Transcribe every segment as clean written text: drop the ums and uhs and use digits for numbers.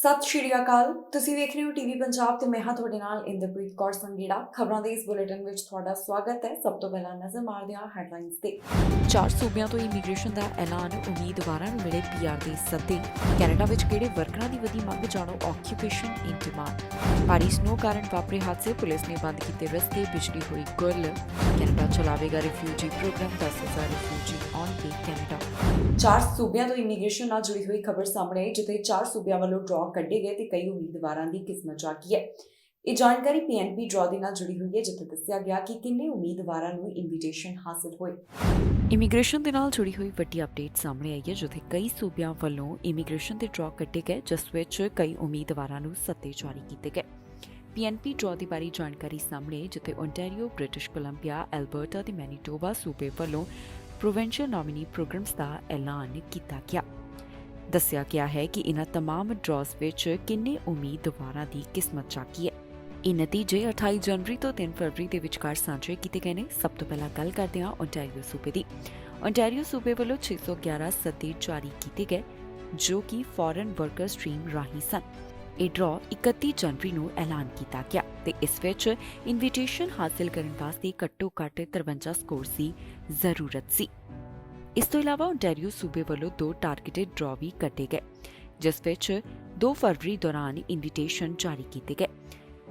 ਸਤਿ ਸ਼੍ਰੀ ਅਕਾਲ। ਤੁਸੀਂ ਵੇਖ ਰਹੇ ਹੋ ਟੀਵੀ ਪੰਜਾਬ ਤੇ ਮੈਂ ਹਾਂ ਤੁਹਾਡੇ ਨਾਲ ਇੰਦਰਪ੍ਰੀਤ ਕੌਰ ਸੰਗੀੜਾ। ਖਬਰਾਂ ਦੇ ਇਸ ਬੁਲੇਟਿਨ ਵਿੱਚ ਤੁਹਾਡਾ ਸਵਾਗਤ ਹੈ। ਸਭ ਤੋਂ ਪਹਿਲਾਂ ਨਜ਼ਰ ਮਾਰਦੇ ਹਾਂ ਹੈਡਲਾਈਨਸ ਤੇ। 4 ਸੂਬਿਆਂ ਤੋਂ ਇਮੀਗ੍ਰੇਸ਼ਨ ਦਾ ਐਲਾਨ, ਉਮੀਦਵਾਰਾਂ ਨੂੰ ਮਿਲੇ ਪੀਆਰ ਦੇ ਸੱਦੇ। ਕੈਨੇਡਾ ਵਿੱਚ ਕਿਹੜੇ ਵਰਕਰਾਂ ਦੀ ਵਧੀ ਮੰਗ, ਜਾਣੋ ਆਕਿਊਪੇਸ਼ਨ ਇਨ ਡਿਮਾਂਡ। ਭਾਰੀ ਸਨੋ ਕਾਰਨ ਵਾਪਰੇ ਹਾਦਸੇ, ਪੁਲਿਸ ਨੇ ਬੰਦ ਕੀਤੇ ਰਸਤੇ, ਬਿਜਲੀ ਹੋਈ ਗੁੱਲ। ਕੈਨੇਡਾ ਚਲਾਵੇਗਾ ਰਿਫਿਊਜੀ ਪ੍ਰੋਗਰਾਮ, 10,000 ਰਿਫਿਊਜੀ ਆਉਣਗੇ ਕੈਨੇਡਾ। 4 ਸੂਬਿਆਂ ਤੋਂ ਇਮੀਗ੍ਰੇਸ਼ਨ ਨਾਲ ਜੁੜੀ ਹੋਈ ਖਬਰ ਸਾਹਮਣੇ ਆਈ, ਜਿੱਥੇ 4 ਸੂਬਿਆਂ ਵੱਲੋਂ ਡਰਾਅ ਕੱਢੇ ਗਏ ਤੇ ਕਈ ਉਮੀਦਵਾਰਾਂ ਦੀ ਕਿਸਮਤ ਜਾਗੀ ਹੈ। ਇਹ ਜਾਣਕਾਰੀ ਪੀਐਨਪੀ ਡਰਾਅ ਦੇ ਨਾਲ ਜੁੜੀ ਹੋਈ ਹੈ, ਜਿੱਥੇ ਦੱਸਿਆ ਗਿਆ ਕਿ ਕਿੰਨੇ ਉਮੀਦਵਾਰਾਂ ਨੂੰ ਇਨਵੀਟੇਸ਼ਨ ਹਾਸਲ ਹੋਏ। ਇਮੀਗ੍ਰੇਸ਼ਨ ਦੇ ਨਾਲ ਜੁੜੀ ਹੋਈ ਵੱਡੀ ਅਪਡੇਟ ਸਾਹਮਣੇ ਆਈ ਹੈ, ਜਿੱਥੇ ਕਈ ਸੂਬਿਆਂ ਵੱਲੋਂ ਇਮੀਗ੍ਰੇਸ਼ਨ ਦੇ ਡਰਾਅ ਕੱਢੇ ਗਏ, ਜਿਸ ਵਿੱਚ ਕਈ ਉਮੀਦਵਾਰਾਂ ਨੂੰ ਸੱਦੇ ਜਾਰੀ ਕੀਤੇ ਗਏ। ਪੀਐਨਪੀ ਡਰਾਅ ਦੀ ਬਾਰੇ ਜਾਣਕਾਰੀ ਸਾਹਮਣੇ ਆਈ, ਜਿੱਥੇ ਓਨਟਾਰੀਓ, ਬ੍ਰਿਟਿਸ਼ ਕੋਲੰਬੀਆ, ਐਲਬਰਟਾ ਤੇ ਮੈਨੀਟੋਬਾ ਸੂਬੇ ਵੱਲੋਂ ਪ੍ਰੋਵਿੰਸ਼ੀਅਲ ਨੋਮੀਨੀ ਪ੍ਰੋਗਰਾਮਸ ਦਾ ਐਲਾਨ ਕੀਤਾ ਗਿਆ। ਦੱਸਿਆ ਗਿਆ ਹੈ ਕਿ ਇਨ੍ਹਾਂ ਤਮਾਮ ਡਰਾਅਸ ਵਿੱਚ ਕਿੰਨੇ ਉਮੀਦਵਾਰਾਂ ਦੀ ਕਿਸਮਤ ਜਾਗੀ ਹੈ। ਇਹ ਨਤੀਜੇ 28 ਜਨਵਰੀ ਤੋਂ 3 ਫਰਵਰੀ ਦੇ ਵਿਚਕਾਰ ਸਾਂਝੇ ਕੀਤੇ ਗਏ ਨੇ। ਸਭ ਤੋਂ ਪਹਿਲਾਂ ਗੱਲ ਕਰਦੇ ਹਾਂ ਓਨਟਾਰੀਓ ਸੂਬੇ ਦੀ। ਓਨਟਾਰੀਓ ਸੂਬੇ ਵੱਲੋਂ 611 ਸੱਦੇ ਜਾਰੀ ਕੀਤੇ ਗਏ, ਜੋ ਕਿ ਫੋਰਨ ਵਰਕਰ ਸਟ੍ਰੀਮ ਰਾਹੀਂ ਸਨ। ਇਹ ਡਰਾਅ 31 ਜਨਵਰੀ ਨੂੰ ਐਲਾਨ ਕੀਤਾ ਗਿਆ ਤੇ ਇਸ ਵਿੱਚ ਇਨਵੀਟੇਸ਼ਨ ਹਾਸਲ ਕਰਨ ਵਾਸਤੇ ਘੱਟੋ-ਘੱਟ 53 ਸਕੋਰ ਦੀ ਜ਼ਰੂਰਤ ਸੀ। ਇਸ ਤੋਂ ਇਲਾਵਾ ਓਨਟਾਰੀਓ ਸੂਬੇ ਵੱਲੋਂ 2 ਟਾਰਗੇਟਡ ਡਰਾਅ ਵੀ ਕੱਢੇ ਗਏ, ਜਿਸ ਵਿੱਚ 2 ਫਰਵਰੀ ਦੌਰਾਨ ਇਨਵੀਟੇਸ਼ਨ ਜਾਰੀ ਕੀਤੇ ਗਏ।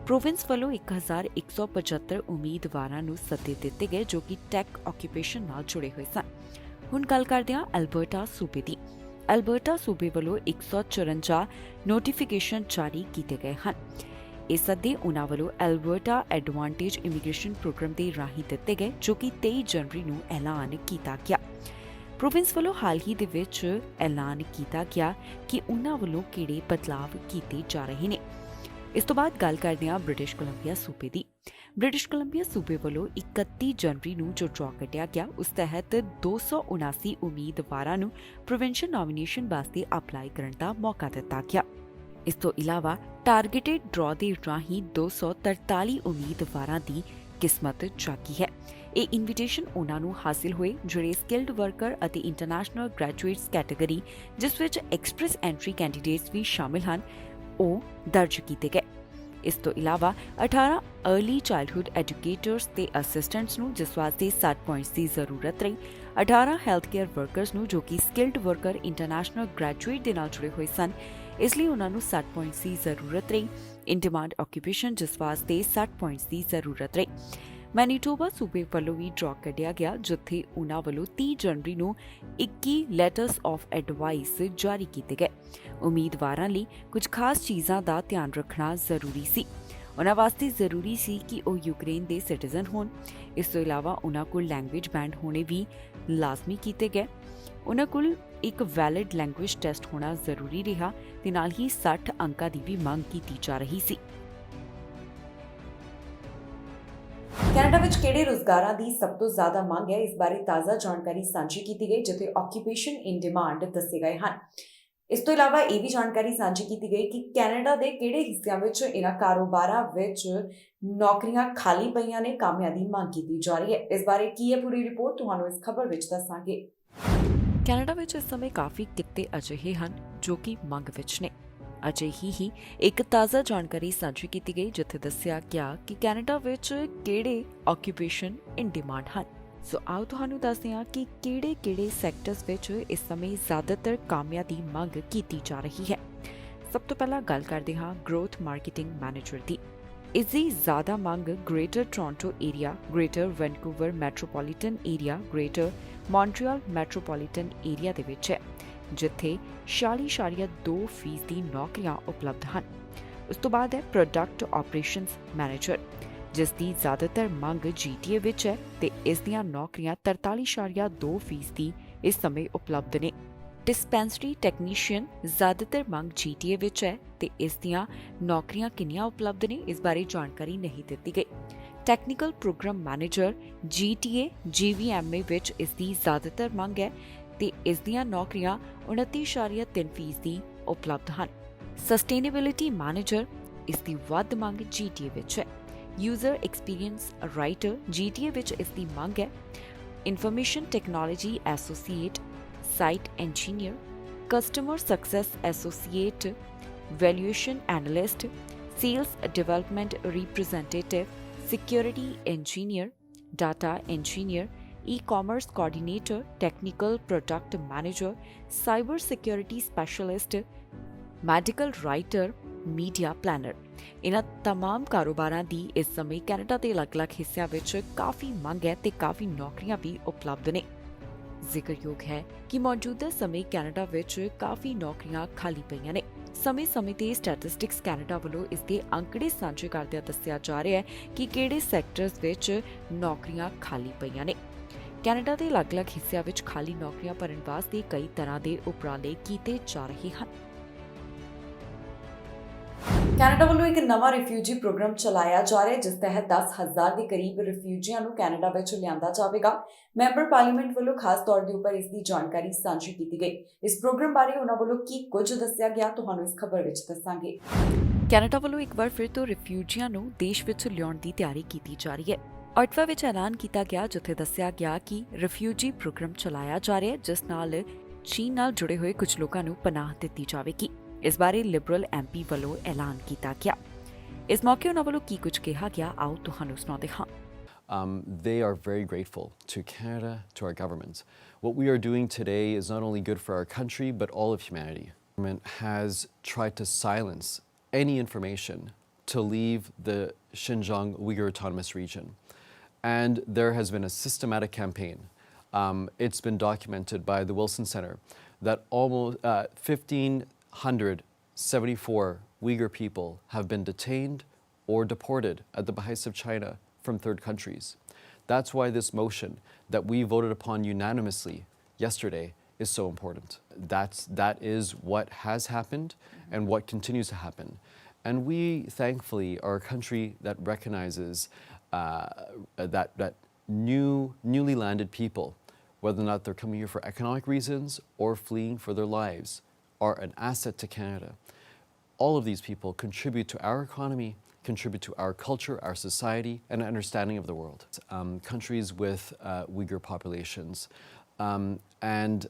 ਪ੍ਰੋਵਿੰਸ ਵੱਲੋਂ 1175 ਉਮੀਦਵਾਰਾਂ ਨੂੰ ਸੱਦੇ ਦਿੱਤੇ ਗਏ, ਜੋ ਕਿ ਟੈਕ ਆਕਿਊਪੇਸ਼ਨ ਨਾਲ ਜੁੜੇ ਹੋਏ ਸਨ। ਹੁਣ ਗੱਲ ਕਰਦੇ ਹਾਂ ਐਲਬਰਟਾ ਸੂਬੇ ਦੀ। ਐਲਬਰਟਾ ਸੂਬੇ ਵੱਲੋਂ 154 ਨੋਟੀਫਿਕੇਸ਼ਨ ਜਾਰੀ ਕੀਤੇ ਗਏ ਹਨ। ਇਹ ਸੱਦੇ ਉਨ੍ਹਾਂ ਵੱਲੋਂ ਐਲਬਰਟਾ ਐਡਵਾਂਟੇਜ ਇਮੀਗ੍ਰੇਸ਼ਨ ਪ੍ਰੋਗਰਾਮ ਦੇ ਰਾਹੀਂ ਦਿੱਤੇ ਗਏ, ਜੋ ਕਿ 23 ਜਨਵਰੀ ਨੂੰ ਐਲਾਨ ਕੀਤਾ ਗਿਆ। ਪ੍ਰੋਵਿੰਸ ਵੱਲੋਂ ਹਾਲ ਹੀ ਦੇ ਵਿੱਚ ਐਲਾਨ ਕੀਤਾ ਗਿਆ ਕਿ ਉਨ੍ਹਾਂ ਵੱਲੋਂ ਕਿਹੜੇ ਬਦਲਾਵ ਕੀਤੇ ਜਾ ਰਹੇ ਨੇ। ਇਸ ਤੋਂ ਬਾਅਦ ਗੱਲ ਕਰਦੇ ਹਾਂ ਬ੍ਰਿਟਿਸ਼ ਕੋਲੰਬੀਆ ਸੂਬੇ ਦੀ। ਬ੍ਰਿਟਿਸ਼ ਕੋਲੰਬੀਆ ਸੂਬੇ ਵੱਲੋਂ 31 ਜਨਵਰੀ ਨੂੰ ਜੋ ਡਰਾਅ ਕੱਢਿਆ ਗਿਆ, ਉਸ ਤਹਿਤ 279 ਉਮੀਦਵਾਰਾਂ ਨੂੰ ਪ੍ਰੋਵਿੰਸ਼ੀਅਲ ਨੋਮੀਨੇਸ਼ਨ ਵਾਸਤੇ ਅਪਲਾਈ ਕਰਨ ਦਾ ਮੌਕਾ ਦਿੱਤਾ ਗਿਆ। ਇਸ ਤੋਂ ਇਲਾਵਾ ਟਾਰਗੇਟਡ ਡਰਾਅ ਦੇ ਰਾਹੀਂ 243 ਉਮੀਦਵਾਰਾਂ ਦੀ ਕਿਸਮਤ ਜਾਗੀ ਹੈ। ਇਹ ਇਨਵੀਟੇਸ਼ਨ ਉਹਨਾਂ ਨੂੰ ਹਾਸਿਲ ਹੋਏ ਜਿਹੜੇ ਸਕਿਲਡ ਵਰਕਰ ਅਤੇ ਇੰਟਰਨੈਸ਼ਨਲ ਗ੍ਰੈਜੂਏਟਸ ਕੈਟਾਗਰੀ, ਜਿਸ ਵਿੱਚ ਐਕਸਪ੍ਰੈਸ ਐਂਟਰੀ ਕੈਂਡੀਡੇਟਸ ਵੀ ਸ਼ਾਮਿਲ ਹਨ, ਉਹ ਦਰਜ ਕੀਤੇ ਗਏ। ਇਸ ਤੋਂ ਇਲਾਵਾ 18 अर्ਲੀ ਚਾਈਲਡਹੁੱਡ ਐਜੂਕੇਟਰਸ ਤੇ ਅਸਿਸਟੈਂਟਸ ਨੂੰ, ਜਿਸ ਵਾਸਤੇ 60 ਪੁਆਇੰਟਸ ਦੀ ਜ਼ਰੂਰਤ ਰਹੀ। 18 ਹੈਲਥ ਕੇਅਰ ਵਰਕਰਸ ਨੂੰ, ਜੋ ਕਿ ਸਕਿਲਡ ਵਰਕਰ ਇੰਟਰਨੈਸ਼ਨਲ ਗ੍ਰੈਜੂਏਟ ਦੇ ਨਾਲ ਜੁੜੇ ਹੋਏ ਸਨ, ਇਸ ਲਈ ਉਹਨਾਂ ਨੂੰ 60 ਪੁਆਇੰਟਸ ਦੀ ਜ਼ਰੂਰਤ ਰਹੀ। ਇਨ ਡਿਮਾਂਡ ਆਕਿਊਪੇਸ਼ਨ, ਜਿਸ ਵਾਸਤੇ 60 ਪੁਆਇੰਟਸ ਦੀ ਜ਼ਰੂਰਤ ਰਹੀ। ਮੈਨੀਟੋਬਾ ਸੂਬੇ ਵੱਲੋਂ ਵੀ ਡਰਾਅ ਕੱਢਿਆ ਗਿਆ, ਜਿੱਥੇ ਉਨ੍ਹਾਂ ਵੱਲੋਂ 30 ਜਨਵਰੀ ਨੂੰ 21 ਲੈਟਰਸ ਆਫ ਐਡਵਾਈਸ ਜਾਰੀ ਕੀਤੇ ਗਏ। ਉਮੀਦਵਾਰਾਂ ਲਈ ਕੁਝ ਖਾਸ ਚੀਜ਼ਾਂ ਦਾ ਧਿਆਨ ਰੱਖਣਾ ਜ਼ਰੂਰੀ ਸੀ। ਉਨ੍ਹਾਂ ਵਾਸਤੇ ਜ਼ਰੂਰੀ ਸੀ ਕਿ ਉਹ ਯੂਕਰੇਨ ਦੇ ਸਿਟੀਜ਼ਨ ਹੋਣ। ਇਸ ਤੋਂ ਇਲਾਵਾ ਉਨ੍ਹਾਂ ਕੋਲ ਲੈਂਗੁਏਜ ਬੈਂਡ ਹੋਣੇ ਵੀ ਲਾਜ਼ਮੀ ਕੀਤੇ ਗਏ। ਉਨ੍ਹਾਂ ਕੋਲ ਇੱਕ ਵੈਲਿਡ ਲੈਂਗੁਏਜ ਟੈਸਟ ਹੋਣਾ ਜ਼ਰੂਰੀ ਰਿਹਾ ਤੇ ਨਾਲ ਹੀ 60 ਅੰਕਾਂ ਦੀ ਵੀ ਮੰਗ ਕੀਤੀ ਜਾ ਰਹੀ ਸੀ। ਕੈਨੇਡਾ ਵਿੱਚ ਕਿਹੜੇ ਰੁਜ਼ਗਾਰਾਂ ਦੀ ਸਭ ਤੋਂ ਜ਼ਿਆਦਾ ਮੰਗ ਹੈ, ਇਸ ਬਾਰੇ ਤਾਜ਼ਾ ਜਾਣਕਾਰੀ ਸਾਂਝੀ ਕੀਤੀ ਗਈ, ਜਿੱਥੇ ਆਕਿਊਪੇਸ਼ਨ ਇਨ ਡਿਮਾਂਡ ਦੱਸੇ ਗਏ ਹਨ। ਇਸ ਤੋਂ ਇਲਾਵਾ ਇਹ ਵੀ ਜਾਣਕਾਰੀ ਸਾਂਝੀ ਕੀਤੀ ਗਈ ਕਿ ਕੈਨੇਡਾ ਦੇ ਕਿਹੜੇ ਹਿੱਸਿਆਂ ਵਿੱਚ ਇਹਨਾਂ ਕਾਰੋਬਾਰਾਂ ਵਿੱਚ ਨੌਕਰੀਆਂ ਖਾਲੀ ਪਈਆਂ ਨੇ, ਕਾਮਿਆਂ ਦੀ ਮੰਗ ਕੀਤੀ ਜਾ ਰਹੀ ਹੈ। ਇਸ ਬਾਰੇ ਕੀ ਹੈ ਪੂਰੀ ਰਿਪੋਰਟ, ਤੁਹਾਨੂੰ ਇਸ ਖਬਰ ਵਿੱਚ ਦੱਸਾਂਗੇ। ਕੈਨੇਡਾ ਵਿੱਚ ਇਸ ਸਮੇਂ ਕਾਫੀ ਕਿੱਤੇ ਅਜਿਹੇ ਹਨ ਜੋ ਕਿ ਮੰਗ ਵਿੱਚ ਨੇ। ਅਜਿਹੀ ਹੀ ਇੱਕ ਤਾਜ਼ਾ ਜਾਣਕਾਰੀ ਸਾਂਝੀ ਕੀਤੀ ਗਈ, ਜਿੱਥੇ ਦੱਸਿਆ ਗਿਆ ਕਿ ਕੈਨੇਡਾ ਵਿੱਚ ਕਿਹੜੇ ਆਕਿਊਪੇਸ਼ਨ ਇਨ ਡਿਮਾਂਡ ਹਨ। ਸੋ ਆਓ ਤੁਹਾਨੂੰ ਦੱਸਦੇ ਹਾਂ ਕਿ ਕਿਹੜੇ ਸੈਕਟਰਸ ਵਿੱਚ ਇਸ ਸਮੇਂ ਜ਼ਿਆਦਾਤਰ ਕਾਮਿਆਂ ਦੀ ਮੰਗ ਕੀਤੀ ਜਾ ਰਹੀ ਹੈ। ਸਭ ਤੋਂ ਪਹਿਲਾਂ ਗੱਲ ਕਰਦੇ ਹਾਂ ਗਰੋਥ ਮਾਰਕੀਟਿੰਗ ਮੈਨੇਜਰ ਦੀ। ਇਸ ਦੀ ਜ਼ਿਆਦਾ ਮੰਗ greater Toronto area, greater Vancouver metropolitan area, greater Montreal metropolitan area ਦੇ ਵਿੱਚ ਹੈ, ਜਿੱਥੇ 46.2% ਦੀ ਨੌਕਰੀਆਂ ਉਪਲਬਧ ਹਨ। ਉਸ ਤੋਂ ਬਾਅਦ ਹੈ ਪ੍ਰੋਡਕਟ ਆਪਰੇਸ਼ਨਸ ਮੈਨੇਜਰ, ਜਿਸ ਦੀ ਜ਼ਿਆਦਾਤਰ ਮੰਗ GTA ਵਿੱਚ ਹੈ ਤੇ ਇਸ ਦੀਆਂ ਨੌਕਰੀਆਂ 43.2% ਦੀ ਇਸ ਸਮੇਂ ਉਪਲਬਧ ਨੇ। ਡਿਸਪੈਂਸਰੀ ਟੈਕਨੀਸ਼ੀਅਨ, ਜ਼ਿਆਦਾਤਰ ਮੰਗ GTA ਵਿੱਚ ਹੈ ਤੇ ਇਸ ਦੀਆਂ ਨੌਕਰੀਆਂ ਕਿੰਨੀਆਂ ਉਪਲਬਧ ਨੇ, ਇਸ ਬਾਰੇ ਜਾਣਕਾਰੀ ਨਹੀਂ ਦਿੱਤੀ ਗਈ। Technical program manager GTA GVMA ਵਿੱਚ ਇਸ ਦੀ ਜ਼ਿਆਦਾਤਰ ਮੰਗ ਹੈ ਤੇ ਇਸ ਦੀਆਂ ਨੌਕਰੀਆਂ 29.3% ਦੀ ਉਪਲਬਧ ਹਨ। ਸਸਟੇਨੇਬਿਲਿਟੀ ਮੈਨੇਜਰ, ਇਸ ਦੀ ਵੱਧ ਮੰਗ GTA ਵਿੱਚ ਹੈ। ਯੂਜ਼ਰ ਐਕਸਪੀਰੀਅੰਸ ਰਾਈਟਰ, GTA ਵਿੱਚ ਇਸ ਦੀ ਮੰਗ ਹੈ। Information technology associate, site engineer, customer success associate, valuation analyst, sales development representative, security engineer, data engineer, ecommerce coordinator, technical product manager, cyber security specialist, medical writer, media planner. ਇਹਨਾਂ तमाम ਕਾਰੋਬਾਰਾਂ ਦੀ ਇਸ ਸਮੇਂ ਕੈਨੇਡਾ ਦੇ ਅਲੱਗ-ਅਲੱਗ ਹਿੱਸਿਆਂ ਵਿੱਚ ਕਾਫੀ ਮੰਗ ਹੈ ਤੇ ਕਾਫੀ ਨੌਕਰੀਆਂ ਵੀ ਉਪਲਬਧ ਨੇ। ਜ਼ਿਕਰਯੋਗ ਹੈ ਕਿ ਮੌਜੂਦਾ ਸਮੇਂ ਕੈਨੇਡਾ ਵਿੱਚ ਕਾਫੀ ਨੌਕਰੀਆਂ ਖਾਲੀ ਪਈਆਂ ਨੇ। ਸਮੇਂ-ਸਮੇਂ ਤੇ ਸਟੈਟਿਸਟਿਕਸ ਕੈਨੇਡਾ ਵੱਲੋਂ ਇਸ ਦੇ ਅੰਕੜੇ ਸਾਂਝੇ ਕਰਦਿਆਂ ਦੱਸਿਆ ਜਾ ਰਿਹਾ ਹੈ ਕਿ ਕਿਹੜੇ ਸੈਕਟਰਸ ਵਿੱਚ ਨੌਕਰੀਆਂ ਖਾਲੀ ਪਈਆਂ ਨੇ। ਕੈਨੇਡਾ ਦੇ ਅਲੱਗ-ਅਲੱਗ ਹਿੱਸਿਆਂ ਵਿੱਚ ਖਾਲੀ ਨੌਕਰੀਆਂ ਭਰਨ ਵਾਸਤੇ ਕਈ ਤਰ੍ਹਾਂ ਦੇ ਉਪਰਾਲੇ ਕੀਤੇ ਜਾ ਰਹੇ ਹਨ। ਕੈਨੇਡਾ ਵੱਲੋਂ ਇੱਕ ਨਵਾਂ ਰਿਫਿਊਜੀ ਪ੍ਰੋਗਰਾਮ ਚਲਾਇਆ ਜਾ ਰਿਹਾ ਹੈ, ਜਿਸ ਤਹਿਤ 10,000 ਦੇ ਕਰੀਬ ਰਿਫਿਊਜੀਆਂ ਨੂੰ ਕੈਨੇਡਾ ਵਿੱਚ ਲਿਆਂਦਾ ਜਾਵੇਗਾ। ਮੈਂਬਰ ਪਾਰਲੀਮੈਂਟ ਵੱਲੋਂ ਖਾਸ ਤੌਰ ਦੇ ਉੱਪਰ ਇਸ ਦੀ ਜਾਣਕਾਰੀ ਸਾਂਝੀ ਕੀਤੀ ਗਈ। ਇਸ ਪ੍ਰੋਗਰਾਮ ਬਾਰੇ ਉਹਨਾਂ ਵੱਲੋਂ ਕੀ ਕੁਝ ਦੱਸਿਆ ਗਿਆ, ਤੁਹਾਨੂੰ ਇਸ ਖਬਰ ਵਿੱਚ ਦੱਸਾਂਗੇ। ਕੈਨੇਡਾ ਵੱਲੋਂ ਇੱਕ ਵਾਰ ਫਿਰ ਤੋਂ ਰਿਫਿਊਜੀਆਂ ਨੂੰ ਦੇਸ਼ ਵਿੱਚ ਲਿਆਉਣ ਦੀ ਤਿਆਰੀ ਕੀਤੀ ਜਾ ਰਹੀ ਹੈ। ਔਟਵਾ ਵਿੱਚ ਐਲਾਨ ਕੀਤਾ ਗਿਆ, ਜਿੱਥੇ ਦੱਸਿਆ ਗਿਆ ਕਿ ਰਿਫਿਊਜੀ ਪ੍ਰੋਗਰਾਮ ਚਲਾਇਆ ਜਾ ਰਿਹਾ ਹੈ, ਜਿਸ ਨਾਲ ਚੀਨ ਨਾਲ ਜੁੜੇ ਹੋਏ ਕੁਝ ਲੋਕਾਂ ਨੂੰ ਪਨਾਹ ਦਿੱਤੀ ਜਾਵੇਗੀ। ਇਸ ਬਾਰੇ ਲਿਬਰਲ ਐਮਪੀ ਵੱਲੋਂ ਐਲਾਨ ਕੀਤਾ ਗਿਆ। ਇਸ ਮੌਕੇ ਉਹਨਾਂ ਵੱਲੋਂ ਕੀ ਕੁਝ ਕਿਹਾ ਗਿਆ, ਆਓ ਤੁਹਾਨੂੰ ਸੁਣਾਉਂਦੇ ਹਾਂ। They are very grateful to Canada, to our government. What we are doing today is not only good for our country, but all of humanity. The government has tried to silence any information to leave the Xinjiang Uyghur Autonomous Region. And there has been a systematic campaign. It's been documented by the Wilson Center that almost 1,574 Uyghur people have been detained or deported at the behest of China from third countries. That's why this motion that we voted upon unanimously yesterday is so important. That is what has happened and what continues to happen. And we thankfully are a country that recognizes that newly landed people, whether or not they're coming here for economic reasons or fleeing for their lives, are an asset to Canada. All of these people contribute to our economy, contribute to our culture, our society, and understanding of the world. Countries with Uyghur populations, and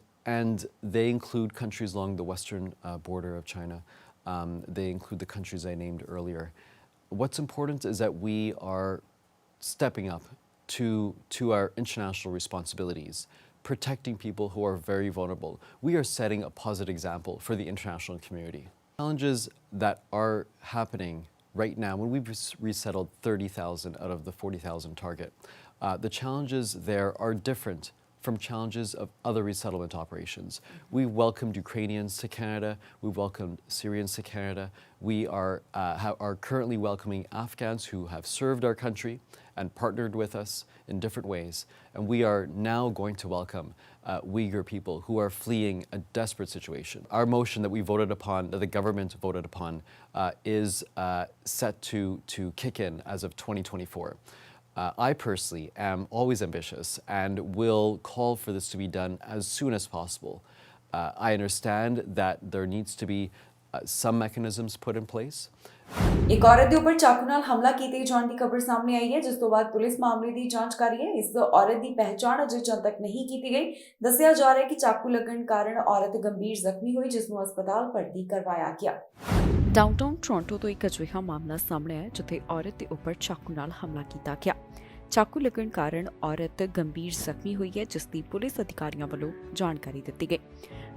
they include countries along the western border of China. They include the countries I named earlier. What's important is that we are stepping up to our international responsibilities, protecting people who are very vulnerable. We are setting a positive example for the international community. Challenges that are happening right now, when we've resettled 30,000 out of the 40,000 target, the challenges there are different from challenges of other resettlement operations. We welcomed Ukrainians to Canada. We welcomed Syrians to Canada. We are currently welcoming Afghans who have served our country and partnered with us in different ways. And we are now going to welcome Uyghur people who are fleeing a desperate situation. Our motion that we voted upon, that the government voted upon, is set to kick in as of 2024. I personally am always ambitious and will call for this to be done as soon as possible. I understand that there needs to be some mechanisms put in place. ਇੱਕ ਔਰਤ ਦੇ ਉੱਪਰ ਚਾਕੂ ਨਾਲ ਹਮਲਾ ਕੀਤੇ ਜਾਣ ਦੀ ਖਬਰ ਸਾਹਮਣੇ ਆਈ ਹੈ, ਜਿਸ ਤੋਂ ਬਾਅਦ ਪੁਲਿਸ ਮਾਮਲੇ ਦੀ ਜਾਂਚ ਕਰ ਰਹੀ ਹੈ। ਇਸ ਔਰਤ ਦੀ ਪਹਿਚਾਣ ਅਜੇ ਤੱਕ ਨਹੀਂ ਕੀਤੀ ਗਈ। ਦੱਸਿਆ ਜਾ ਰਿਹਾ ਹੈ ਕਿ ਚਾਕੂ ਲੱਗਣ ਕਾਰਨ ਔਰਤ ਗੰਭੀਰ ਜ਼ਖਮੀ ਹੋਈ, ਜਿਸ ਨੂੰ ਹਸਪਤਾਲ ਭਰਤੀ ਕਰਵਾਇਆ ਗਿਆ। ਡਾਊਨਟਾਊਨ ਟੋਰਾਂਟੋ ਤੋਂ ਇੱਕ ਅਜਿਹਾ ਮਾਮਲਾ ਸਾਹਮਣੇ ਆਇਆ, ਜਿੱਥੇ ਔਰਤ ਦੇ ਉੱਪਰ ਚਾਕੂ ਨਾਲ ਹਮਲਾ ਕੀਤਾ ਗਿਆ। ਚਾਕੂ ਲੱਗਣ ਕਾਰਨ ਔਰਤ ਗੰਭੀਰ ਜ਼ਖਮੀ ਹੋਈ ਹੈ, ਜਿਸ ਦੀ ਪੁਲਿਸ ਅਧਿਕਾਰੀਆਂ ਵੱਲੋਂ ਜਾਣਕਾਰੀ ਦਿੱਤੀ ਗਈ।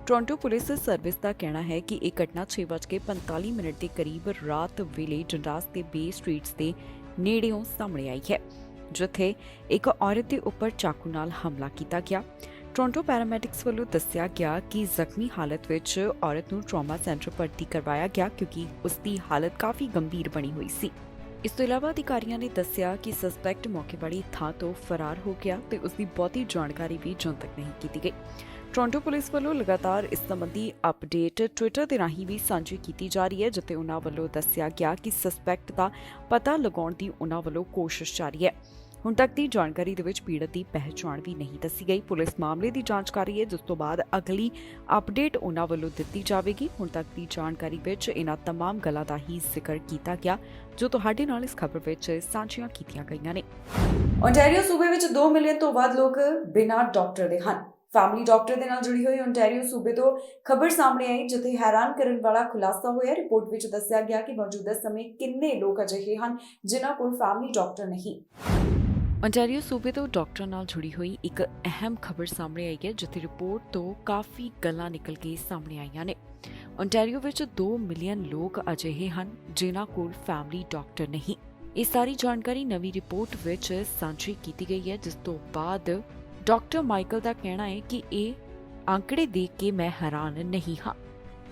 ਟੋਰਾਂਟੋ ਪੁਲਿਸ ਸਰਵਿਸ ਦਾ ਕਹਿਣਾ ਹੈ ਕਿ ਇਹ ਘਟਨਾ 6:45 ਦੇ ਕਰੀਬ ਰਾਤ ਵੇਲੇ ਡੰਡਾਸ ਦੇ ਬੇ ਸਟਰੀਟਸ ਦੇ ਨੇੜਿਓਂ ਸਾਹਮਣੇ ਆਈ ਹੈ, ਜਿੱਥੇ ਇੱਕ ਔਰਤ ਦੇ ਉੱਪਰ ਚਾਕੂ ਨਾਲ ਹਮਲਾ ਕੀਤਾ ਗਿਆ। ਟੋਰਾਂਟੋ ਪੈਰਾਮੈਡਿਕਸ ਵੱਲੋਂ ਦੱਸਿਆ ਗਿਆ ਕਿ ਜ਼ਖਮੀ ਹਾਲਤ ਵਿੱਚ ਔਰਤ ਨੂੰ ਟਰਾਮਾ ਸੈਂਟਰ ਭਰਤੀ ਕਰਵਾਇਆ ਗਿਆ, ਕਿਉਂਕਿ ਉਸ ਦੀ ਹਾਲਤ ਕਾਫੀ ਗੰਭੀਰ ਬਣੀ ਹੋਈ ਸੀ। ਇਸ ਤੋਂ ਇਲਾਵਾ ਅਧਿਕਾਰੀਆਂ ਨੇ ਦੱਸਿਆ ਕਿ ਸਸਪੈਕਟ ਮੌਕੇ ਵਾਲੀ ਥਾਂ ਤੋਂ ਫਰਾਰ ਹੋ ਗਿਆ ਤੇ ਉਸ ਦੀ ਬਹੁਤੀ ਜਾਣਕਾਰੀ ਵੀ ਜਨਤਕ ਨਹੀਂ ਕੀਤੀ ਗਈ। ਟੋਰਾਂਟੋ ਪੁਲਿਸ ਵੱਲੋਂ ਲਗਾਤਾਰ ਇਸ ਸੰਬੰਧੀ ਅਪਡੇਟ ਟਵਿੱਟਰ ਦੇ ਰਾਹੀਂ ਵੀ ਸਾਂਝੀ ਕੀਤੀ ਜਾ ਰਹੀ ਹੈ, ਜਿੱਥੇ ਉਹਨਾਂ ਵੱਲੋਂ ਦੱਸਿਆ ਗਿਆ ਕਿ ਸਸਪੈਕਟ ਦਾ ਪਤਾ ਲਗਾਉਣ ਦੀ ਉਹਨਾਂ ਵੱਲੋਂ ਕੋਸ਼ਿਸ਼ ਜਾਰੀ ਹੈ। ਹੁਣ ਤੱਕ ਦੀ ਜਾਣਕਾਰੀ ਦੇ ਵਿੱਚ ਪੀੜਤ ਦੀ ਪਹਿਚਾਣ ਵੀ ਨਹੀਂ ਦੱਸੀ ਗਈ। ਪੁਲਿਸ ਮਾਮਲੇ ਦੀ ਜਾਂਚ ਕਰ ਰਹੀ ਹੈ, ਜਿਸ ਤੋਂ ਬਾਅਦ ਅਗਲੀ ਅਪਡੇਟ ਉਹਨਾਂ ਵੱਲੋਂ ਦਿੱਤੀ ਜਾਵੇਗੀ। ਹੁਣ ਤੱਕ ਦੀ ਜਾਣਕਾਰੀ ਵਿੱਚ ਇਹਨਾਂ तमाम ਗੱਲਾਂ ਦਾ ਹੀ ਜ਼ਿਕਰ ਕੀਤਾ ਗਿਆ, ਜੋ ਤੁਹਾਡੇ ਨਾਲ ਇਸ ਖਬਰ ਵਿੱਚ ਸਾਂਝੀਆਂ ਕੀਤੀਆਂ ਗਈਆਂ ਨੇ। ਓਨਟਾਰੀਓ ਸੂਬੇ ਵਿੱਚ 2 ਮਿਲੀਅਨ ਤੋਂ ਵੱਧ ਲੋਕ ਬਿਨਾਂ ਡਾਕਟਰ ਦੇ ਹਨ। ਫੈਮਿਲੀ ਡਾਕਟਰ ਦੇ ਨਾਲ ਜੁੜੀ ਹੋਈ ਓਨਟਾਰੀਓ ਸੂਬੇ ਤੋਂ ਖਬਰ ਸਾਹਮਣੇ ਆਈ, ਜਿੱਥੇ ਹੈਰਾਨ ਕਰਨ ਵਾਲਾ ਖੁਲਾਸਾ ਹੋਇਆ। ਰਿਪੋਰਟ ਵਿੱਚ ਦੱਸਿਆ ਗਿਆ ਕਿ ਮੌਜੂਦਾ ਸਮੇਂ ਕਿੰਨੇ ਲੋਕ ਅਜਿਹੇ ਹਨ ਜਿਨ੍ਹਾਂ ਕੋਲ ਫੈਮਿਲੀ ਡਾਕਟਰ ਨਹੀਂ। ਓਨਟਾਰੀਓ ਸੂਬੇ ਤੋਂ ਡਾਕਟਰ ਨਾਲ ਜੁੜੀ ਹੋਈ ਇੱਕ ਅਹਿਮ ਖਬਰ ਸਾਹਮਣੇ ਆਈ ਹੈ, ਜਿੱਥੇ ਰਿਪੋਰਟ ਤੋਂ ਕਾਫੀ ਗੱਲਾਂ ਨਿਕਲ ਕੇ ਸਾਹਮਣੇ ਆਈਆਂ ਨੇ। ਓਨਟਾਰੀਓ ਵਿੱਚ 2 ਮਿਲੀਅਨ ਲੋਕ ਅਜਿਹੇ ਹਨ ਜਿਨ੍ਹਾਂ ਕੋਲ ਫੈਮਿਲੀ ਡਾਕਟਰ ਨਹੀਂ। ਇਹ ਸਾਰੀ ਜਾਣਕਾਰੀ ਨਵੀਂ ਰਿਪੋਰਟ ਵਿੱਚ ਸਾਂਝੀ ਕੀਤੀ ਗਈ ਹੈ, ਜਿਸ ਤੋਂ ਬਾਅਦ ਡਾਕਟਰ ਮਾਈਕਲ ਦਾ ਕਹਿਣਾ ਹੈ ਕਿ ਇਹ ਅੰਕੜੇ ਦੇਖ ਕੇ ਮੈਂ ਹੈਰਾਨ ਨਹੀਂ ਹਾਂ।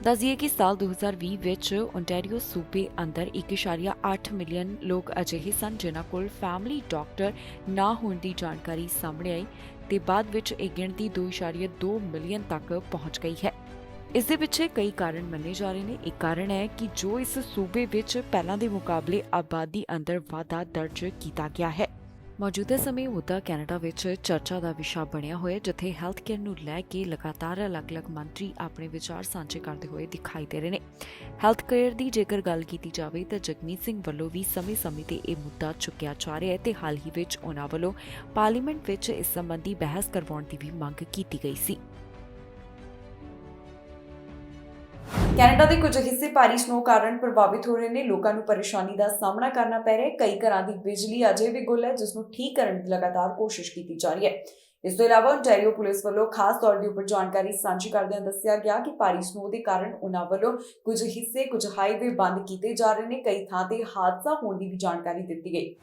ਦੱਸਿਏ ਕਿ ਸਾਲ 2020 ਵਿੱਚ ਓਨਟਾਰੀਓ ਸੂਬੇ ਅੰਦਰ 1.8 ਮਿਲੀਅਨ ਲੋਕ ਅਜਿਹੇ ਸਨ ਜਿਨ੍ਹਾਂ ਕੋਲ ਫੈਮਿਲੀ ਡਾਕਟਰ ਨਾ ਹੋਣ ਦੀ ਜਾਣਕਾਰੀ ਸਾਹਮਣੇ ਆਈ ਤੇ ਬਾਅਦ ਵਿੱਚ ਇਹ ਗਿਣਤੀ 2.2 ਮਿਲੀਅਨ ਤੱਕ ਪਹੁੰਚ ਗਈ ਹੈ। ਇਸ ਦੇ ਪਿੱਛੇ ਕਈ ਕਾਰਨ ਮੰਨੇ ਜਾ ਰਹੇ ਨੇ। ਇੱਕ ਕਾਰਨ ਹੈ ਕਿ ਜੋ ਇਸ ਸੂਬੇ ਵਿੱਚ ਪਹਿਲਾਂ ਦੇ ਮੁਕਾਬਲੇ ਆਬਾਦੀ ਅੰਦਰ ਵਾਧਾ ਦਰਜ ਕੀਤਾ ਗਿਆ ਹੈ। ਮੌਜੂਦਾ ਸਮੇਂ ਮੁੱਦਾ ਕੈਨੇਡਾ ਵਿੱਚ ਚਰਚਾ ਦਾ ਵਿਸ਼ਾ ਬਣਿਆ ਹੋਇਆ, ਜਿੱਥੇ ਹੈਲਥ ਕੇਅਰ ਨੂੰ ਲੈ ਕੇ ਲਗਾਤਾਰ ਅਲੱਗ-ਅਲੱਗ ਮੰਤਰੀ ਆਪਣੇ ਵਿਚਾਰ ਸਾਂਝੇ ਕਰਦੇ ਹੋਏ ਦਿਖਾਈ ਦੇ ਰਹੇ ਨੇ। ਹੈਲਥ ਕੇਅਰ ਦੀ ਜੇਕਰ ਗੱਲ ਕੀਤੀ ਜਾਵੇ ਤਾਂ ਜਗਮੀਤ ਸਿੰਘ ਵੱਲੋਂ ਵੀ ਸਮੇਂ-ਸਮੇਂ ਤੇ ਇਹ ਮੁੱਦਾ ਚੁੱਕਿਆ ਜਾ ਰਿਹਾ ਹੈ ਤੇ ਹਾਲ ਹੀ ਵਿੱਚ ਉਹਨਾਂ ਵੱਲੋਂ ਪਾਰਲੀਮੈਂਟ ਵਿੱਚ ਇਸ ਸੰਬੰਧੀ ਬਹਿਸ ਕਰਵਾਉਣ ਦੀ ਵੀ ਮੰਗ ਕੀਤੀ ਗਈ ਸੀ। ਕੈਨੇਡਾ ਦੇ ਕੁਝ ਹਿੱਸੇ ਭਾਰੀ ਸਨੋ ਕਾਰਨ ਪ੍ਰਭਾਵਿਤ ਹੋ ਰਹੇ ਨੇ। ਲੋਕਾਂ ਨੂੰ ਪਰੇਸ਼ਾਨੀ ਦਾ ਸਾਹਮਣਾ ਕਰਨਾ ਪੈ ਰਿਹਾ ਹੈ। ਕਈ ਘਰਾਂ ਦੀ ਬਿਜਲੀ ਅਜੇ ਵੀ ਗੁੱਲ ਹੈ, ਜਿਸ ਨੂੰ ਠੀਕ ਕਰਨ ਦੀ ਲਗਾਤਾਰ ਕੋਸ਼ਿਸ਼ ਕੀਤੀ ਜਾ ਰਹੀ ਹੈ। ਇਸ ਤੋਂ ਇਲਾਵਾ ਓਨਟਾਰੀਓ ਪੁਲਿਸ ਵੱਲੋਂ ਖਾਸ ਤੌਰ ਦੇ ਉੱਪਰ ਜਾਣਕਾਰੀ ਸਾਂਝੀ ਕਰਦਿਆਂ ਦੱਸਿਆ ਗਿਆ ਕਿ ਭਾਰੀ ਸਨੋ ਦੇ ਕਾਰਨ ਉਹਨਾਂ ਵੱਲੋਂ ਕੁਝ ਹਿੱਸੇ, ਕੁਝ ਹਾਈਵੇ ਬੰਦ ਕੀਤੇ ਜਾ ਰਹੇ ਨੇ। ਕਈ ਥਾਂ ਤੇ ਹਾਦਸਾ ਹੋਣ ਦੀ ਵੀ ਜਾਣਕਾਰੀ ਦਿੱਤੀ ਗਈ।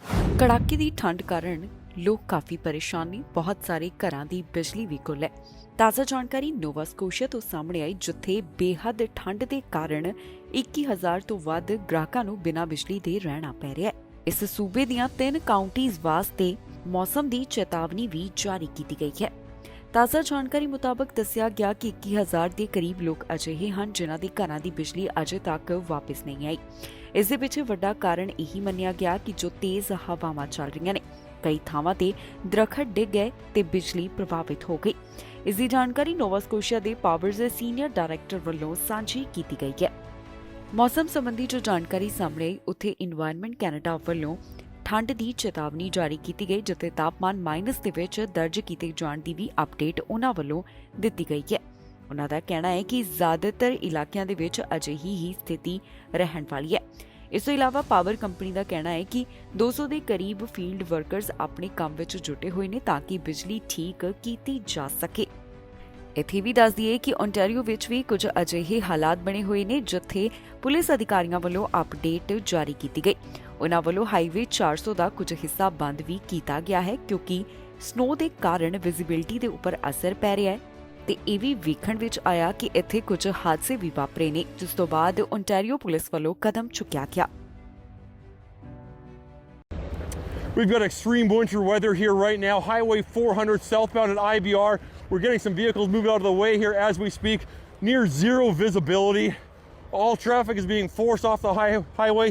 ਕੜਾਕੇ ਦੀ ਠੰਡ ਕਾਰਨ ਲੋਕ ਕਾਫੀ ਪਰੇਸ਼ਾਨ ਨੇ। ਬਹੁਤ ਸਾਰੇ ਘਰਾਂ ਦੀ ਬਿਜਲੀ ਵੀ ਗੁੱਲ ਹੈ। ਤਾਜ਼ਾ ਜਾਣਕਾਰੀ ਨੋਵਾ ਸਕੋਸ਼ੀਆ ਤੋਂ ਸਾਹਮਣੇ ਆਈ, ਜਿੱਥੇ ਬੇਹੱਦ ਠੰਡ ਦੇ ਕਾਰਨ 21,000 ਤੋਂ ਵੱਧ ਗ੍ਰਾਹਕਾਂ ਨੂੰ ਬਿਨਾਂ ਬਿਜਲੀ ਦੇ ਰਹਿਣਾ ਪੈ ਰਿਹਾ ਹੈ। ਇਸ ਸੂਬੇ ਦੀਆਂ 3 ਕਾਉਂਟੀਜ਼ ਵਾਸਤੇ ਮੌਸਮ ਦੀ ਚੇਤਾਵਨੀ ਵੀ ਜਾਰੀ ਕੀਤੀ ਗਈ ਹੈ। ਤਾਜ਼ਾ ਜਾਣਕਾਰੀ ਮੁਤਾਬਕ ਦੱਸਿਆ ਗਿਆ ਕਿ 21,000 ਦੇ ਕਰੀਬ ਲੋਕ ਅਜਿਹੇ ਹਨ ਜਿਨ੍ਹਾਂ ਦੇ ਘਰਾਂ ਦੀ ਬਿਜਲੀ ਅਜੇ ਤੱਕ ਵਾਪਸ ਨਹੀਂ ਆਈ। ਇਸ ਦੇ ਪਿੱਛੇ ਵੱਡਾ ਕਾਰਨ ਇਹੀ ਮੰਨਿਆ ਗਿਆ ਕਿ ਜੋ ਤੇਜ਼ ਹਵਾਵਾਂ ਚੱਲ ਰਹੀਆਂ ਨੇ, ਕਈ ਥਾਵਾਂ ਤੇ ਦਰੱਖਤ ਡਿੱਗ ਗਏ ਤੇ ਬਿਜਲੀ ਪ੍ਰਭਾਵਿਤ ਹੋ ਗਈ। ਇਸ ਦੀ ਜਾਣਕਾਰੀ ਨੋਵਾ ਸਕੋਸ਼ੀਆ ਦੇ ਪਾਵਰਜ਼ ਦੇ ਸੀਨੀਅਰ ਡਾਇਰੈਕਟਰ ਵੱਲੋਂ ਸਾਂਝੀ ਕੀਤੀ ਗਈ ਹੈ। ਮੌਸਮ ਸੰਬੰਧੀ ਜੋ ਜਾਣਕਾਰੀ ਸਾਹਮਣੇ ਆਈ, ਉੱਥੇ ਇਨਵਾਇਰਨਮੈਂਟ ਕੈਨੇਡਾ ਵੱਲੋਂ ਠੰਡ ਦੀ ਚੇਤਾਵਨੀ ਜਾਰੀ ਕੀਤੀ ਗਈ, ਜਿੱਥੇ ਤਾਪਮਾਨ ਮਾਈਨਸ ਦੇ ਵਿੱਚ ਦਰਜ ਕੀਤੇ ਜਾਣ ਦੀ ਵੀ ਅਪਡੇਟ ਉਹਨਾਂ ਵੱਲੋਂ ਦਿੱਤੀ ਗਈ ਹੈ। ਉਹਨਾਂ ਦਾ ਕਹਿਣਾ ਹੈ ਕਿ ਜ਼ਿਆਦਾਤਰ ਇਲਾਕਿਆਂ ਦੇ ਵਿੱਚ ਅਜਿਹੀ ਹੀ ਸਥਿਤੀ ਰਹਿਣ ਵਾਲੀ ਹੈ। ਇਸ ਤੋਂ ਇਲਾਵਾ ਪਾਵਰ ਕੰਪਨੀ ਦਾ ਕਹਿਣਾ ਹੈ ਕਿ 200 ਦੇ ਕਰੀਬ ਫੀਲਡ ਵਰਕਰਸ ਆਪਣੇ ਕੰਮ ਵਿੱਚ ਜੁਟੇ ਹੋਏ ਨੇ ਤਾਂ ਕਿ ਬਿਜਲੀ ਠੀਕ ਕੀਤੀ ਜਾ ਸਕੇ। ਇੱਥੇ ਵੀ ਦੱਸ ਦਈਏ ਕਿ ਓਨਟਾਰੀਓ ਵਿੱਚ ਵੀ ਕੁਝ ਅਜਿਹੇ ਹਾਲਾਤ ਬਣੇ ਹੋਏ ਨੇ, ਜਿੱਥੇ ਪੁਲਿਸ ਅਧਿਕਾਰੀਆਂ ਵੱਲੋਂ ਅਪਡੇਟ ਜਾਰੀ ਕੀਤੀ ਗਈ। ਉਹਨਾਂ ਵੱਲੋਂ ਹਾਈਵੇ 400 ਦਾ ਕੁਝ ਹਿੱਸਾ ਬੰਦ ਵੀ ਕੀਤਾ ਗਿਆ ਹੈ, ਕਿਉਂਕਿ ਸਨੋ ਦੇ ਕਾਰਨ ਵਿਜ਼ਿਬਿਲਿਟੀ ਦੇ ਉੱਪਰ ਅਸਰ ਪੈ ਰਿਹਾ ਹੈ ਤੇ ਇਹ ਵੀ ਵੇਖਣ ਵਿੱਚ ਆਇਆ ਕਿ ਇੱਥੇ ਕੁਝ ਹਾਦਸੇ ਵੀ ਵਾਪਰੇ ਨੇ, ਜਿਸ ਤੋਂ ਬਾਅਦ ਓਨਟਾਰੀਓ ਪੁਲਿਸ ਵੱਲੋਂ ਕਦਮ ਚੁੱਕਿਆ ਗਿਆ। We've got extreme winter weather here right now. Highway 400 southbound at IBR. We're getting some vehicles moved out of the way here as we speak. Near zero visibility. All traffic is being forced off the highway.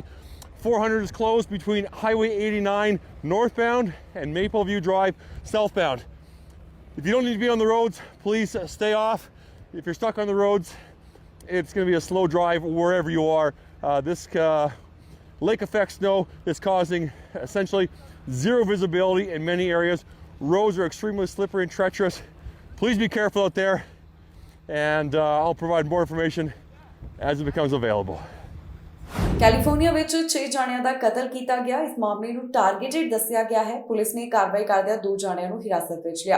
400 is closed between Highway 89 northbound and Mapleview Drive southbound. If you don't need to be on the roads, please stay off. If you're stuck on the roads, it's going to be a slow drive wherever you are. This lake effect snow is causing essentially zero visibility in many areas. Roads are extremely slippery and treacherous. Please be careful out there, and I'll provide more information as it becomes available. California ਵਿੱਚ 6 ਜਾਣਿਆਂ ਦਾ ਕਤਲ ਕੀਤਾ ਗਿਆ। ਇਸ ਮਾਮਲੇ ਨੂੰ targeted ਦੱਸਿਆ ਗਿਆ ਹੈ। ਪੁਲਿਸ ਨੇ ਕਾਰਵਾਈ ਕਰਦਿਆਂ 2 ਜਾਣਿਆਂ ਨੂੰ ਹਿਰਾਸਤ ਵਿੱਚ ਲਿਆ।